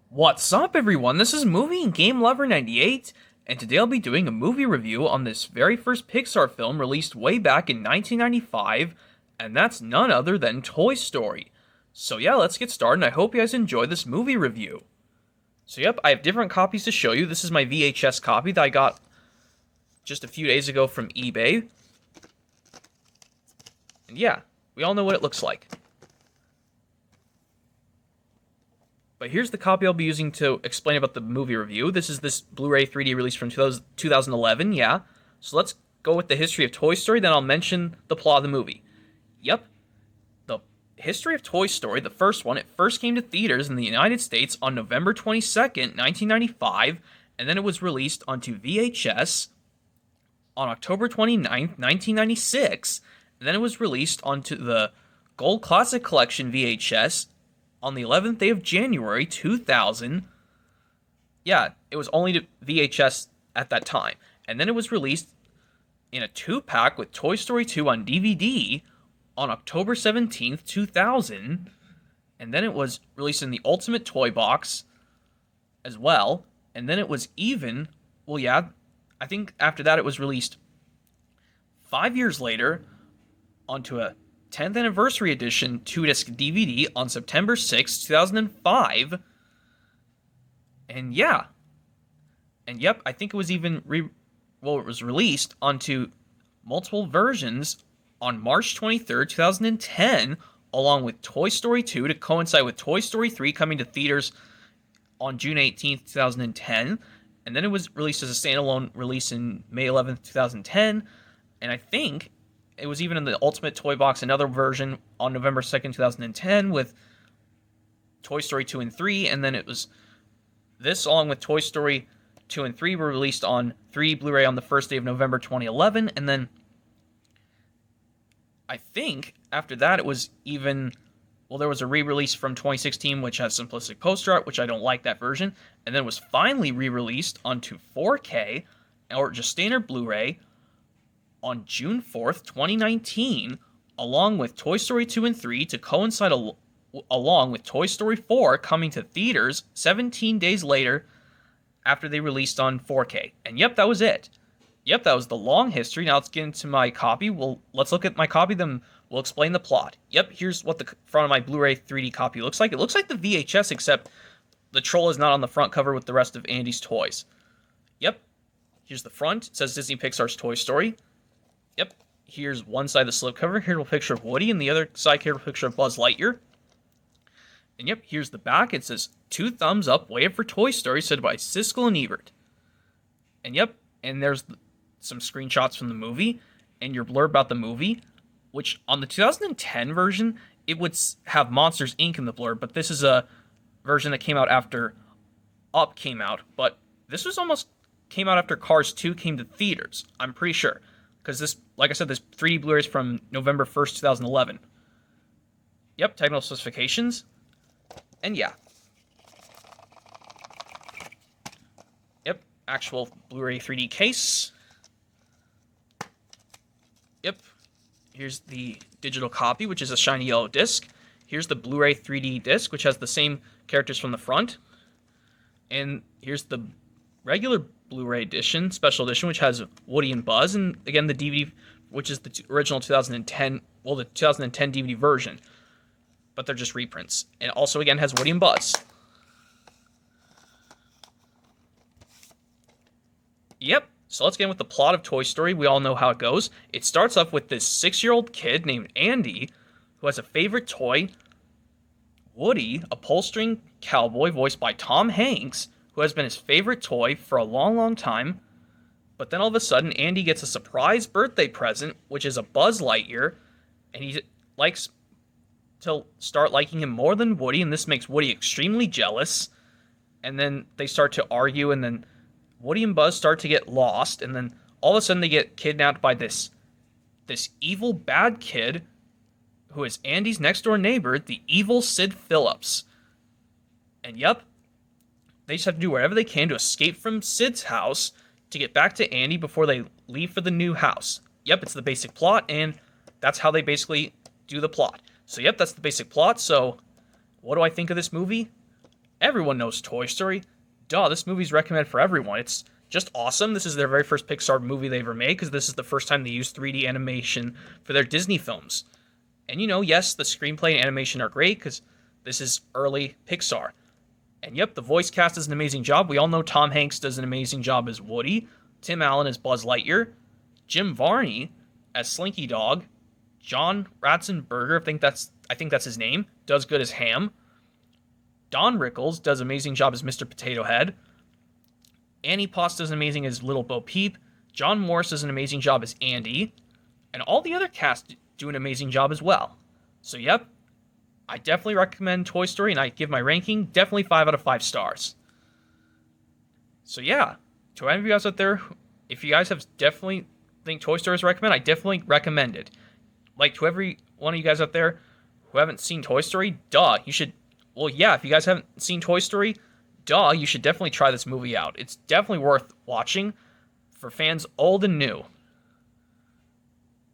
What's up, everyone? This is Movie and Game Lover 98, and today I'll be doing a movie review on this very first Pixar film released way back in 1995, and that's none other than Toy Story. So yeah, let's get started, and I hope you guys enjoy this movie review. So yep, I have different copies to show you. This is my VHS copy that I got just a few days ago from eBay. And yeah, we all know what it looks like. But here's the copy I'll be using to explain about the movie review. This is this Blu-ray 3D release from 2011, yeah. So let's go with the history of Toy Story, then I'll mention the plot of the movie. Yep. The history of Toy Story, the first one, it first came to theaters in the United States on November 22nd, 1995, and then it was released onto VHS on October 29th, 1996, and then it was released onto the Gold Classic Collection VHS on the 11th day of January 2000. Yeah, it was only to VHS at that time. And then it was released in a 2-pack with Toy Story 2 on DVD on October 17th, 2000. And then it was released in the Ultimate Toy Box as well. And then it was I think after that it was released 5 years later onto a 10th Anniversary Edition 2-disc DVD on September 6, 2005. And yeah. And yep, I think it was even it was released onto multiple versions on March 23rd, 2010, along with Toy Story 2 to coincide with Toy Story 3 coming to theaters on June 18th, 2010. And then it was released as a standalone release in May 11th, 2010. And I think it was even in the Ultimate Toy Box, another version on November 2nd, 2010 with Toy Story 2 and 3, and then it was this along with Toy Story 2 and 3 were released on 3D Blu-ray on the first day of November 2011, and then I think after that it was there was a re-release from 2016 which has simplistic poster art, which I don't like that version, and then it was finally re-released onto 4K, or just standard Blu-ray, on June 4th, 2019, along with Toy Story 2 and 3 to coincide along with Toy Story 4 coming to theaters 17 days later after they released on 4K. And yep, that was it. Yep, that was the long history. Now let's get into my copy. Let's look at my copy, then we'll explain the plot. Yep, here's what the front of my Blu-ray 3D copy looks like. It looks like the VHS, except the troll is not on the front cover with the rest of Andy's toys. Yep, here's the front. It says Disney Pixar's Toy Story. Yep, here's one side of the slipcover. Here's a picture of Woody, and the other side, here's a picture of Buzz Lightyear. And yep, here's the back. It says, 2 thumbs up, waited for Toy Story, said by Siskel and Ebert. And yep, and there's some screenshots from the movie, and your blurb about the movie, which on the 2010 version, it would have Monsters, Inc. in the blurb, but this is a version that came out after Up came out, but this was almost came out after Cars 2 came to theaters, I'm pretty sure. Because this, like I said, this 3D Blu-ray is from November 1st, 2011. Yep, technical specifications. And yeah. Yep, actual Blu-ray 3D case. Yep, here's the digital copy, which is a shiny yellow disc. Here's the Blu-ray 3D disc, which has the same characters from the front. And here's the regular Blu-ray edition, special edition, which has Woody and Buzz, and again the DVD, which is the original 2010, the 2010 DVD version, but they're just reprints. And also again has Woody and Buzz. Yep, so let's get in with the plot of Toy Story. We all know how it goes. It starts off with this 6-year-old kid named Andy, who has a favorite toy, Woody, a pull-string cowboy voiced by Tom Hanks, who has been his favorite toy for a long, long time. But then all of a sudden, Andy gets a surprise birthday present, which is a Buzz Lightyear, and he likes to start liking him more than Woody, and this makes Woody extremely jealous. And then they start to argue, and then Woody and Buzz start to get lost, and then all of a sudden they get kidnapped by this evil bad kid who is Andy's next-door neighbor, the evil Sid Phillips. And yep, they just have to do whatever they can to escape from Sid's house to get back to Andy before they leave for the new house. Yep, it's the basic plot, and that's how they basically do the plot. So yep, that's the basic plot. So what do I think of this movie? Everyone knows Toy Story. Duh, this movie's recommended for everyone. It's just awesome. This is their very first Pixar movie they ever made because this is the first time they used 3D animation for their Disney films. And yes, the screenplay and animation are great because this is early Pixar. And yep, the voice cast does an amazing job. We all know Tom Hanks does an amazing job as Woody, Tim Allen as Buzz Lightyear, Jim Varney as Slinky Dog, John Ratzenberger, I think that's his name, does good as Ham. Don Rickles does an amazing job as Mr. Potato Head. Annie Potts does an amazing as Little Bo Peep. John Morris does an amazing job as Andy. And all the other cast do an amazing job as well. So yep, I definitely recommend Toy Story, and I give my ranking definitely 5 out of 5 stars. So yeah, to any of you guys out there, if you guys have definitely think Toy Story is recommended, I definitely recommend it. Like, to every one of you guys out there who haven't seen Toy Story, duh, you should, well, yeah, if you guys haven't seen Toy Story, duh, you should definitely try this movie out. It's definitely worth watching for fans old and new.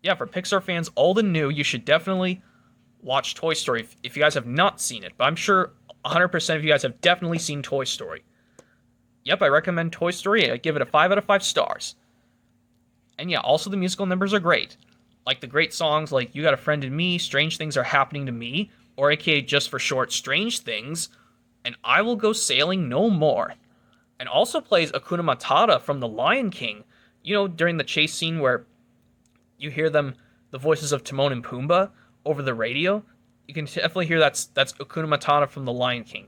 Yeah, for Pixar fans old and new, you should definitely watch Toy Story if you guys have not seen it. But I'm sure 100% of you guys have definitely seen Toy Story. Yep, I recommend Toy Story. I give it a 5 out of 5 stars. And yeah, also the musical numbers are great. Like the great songs like You Got a Friend in Me, Strange Things Are Happening to Me, or aka just for short, Strange Things, and I Will Go Sailing No More. And also plays Hakuna Matata from The Lion King. During the chase scene where you hear the voices of Timon and Pumbaa over the radio, you can definitely hear that's Hakuna Matata from The Lion King.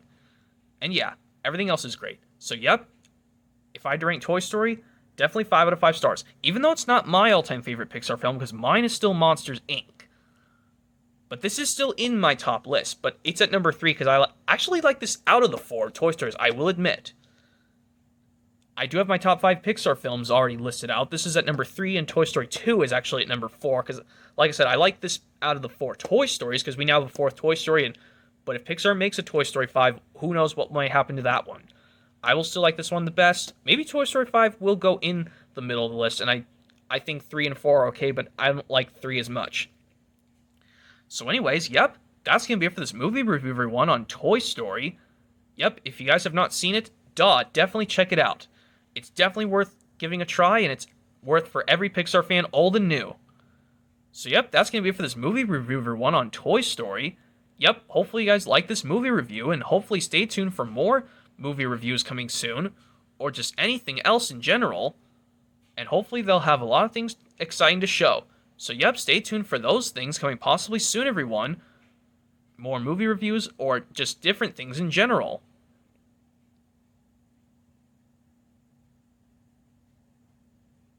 And yeah, everything else is great. So yep, if I had to rank Toy Story, definitely 5 out of 5 stars. Even though it's not my all-time favorite Pixar film, because mine is still Monsters, Inc. But this is still in my top list. But it's at number 3 because I actually like this out of the 4 Toy Stories, I will admit. I do have my top 5 Pixar films already listed out. This is at number 3, and Toy Story 2 is actually at number 4. Because, like I said, I like this out of the 4 Toy Stories because we now have a 4th Toy Story. But if Pixar makes a Toy Story 5, who knows what might happen to that one. I will still like this one the best. Maybe Toy Story 5 will go in the middle of the list, and I think 3 and 4 are okay, but I don't like 3 as much. So anyways, yep, that's going to be it for this movie review, everyone, on Toy Story. Yep, if you guys have not seen it, definitely check it out. It's definitely worth giving a try, and it's worth for every Pixar fan, old and new. So yep, that's going to be it for this movie review, everyone, on Toy Story. Yep, hopefully you guys like this movie review, and hopefully stay tuned for more movie reviews coming soon, or just anything else in general, and hopefully they'll have a lot of things exciting to show. So yep, stay tuned for those things coming possibly soon, everyone. More movie reviews, or just different things in general.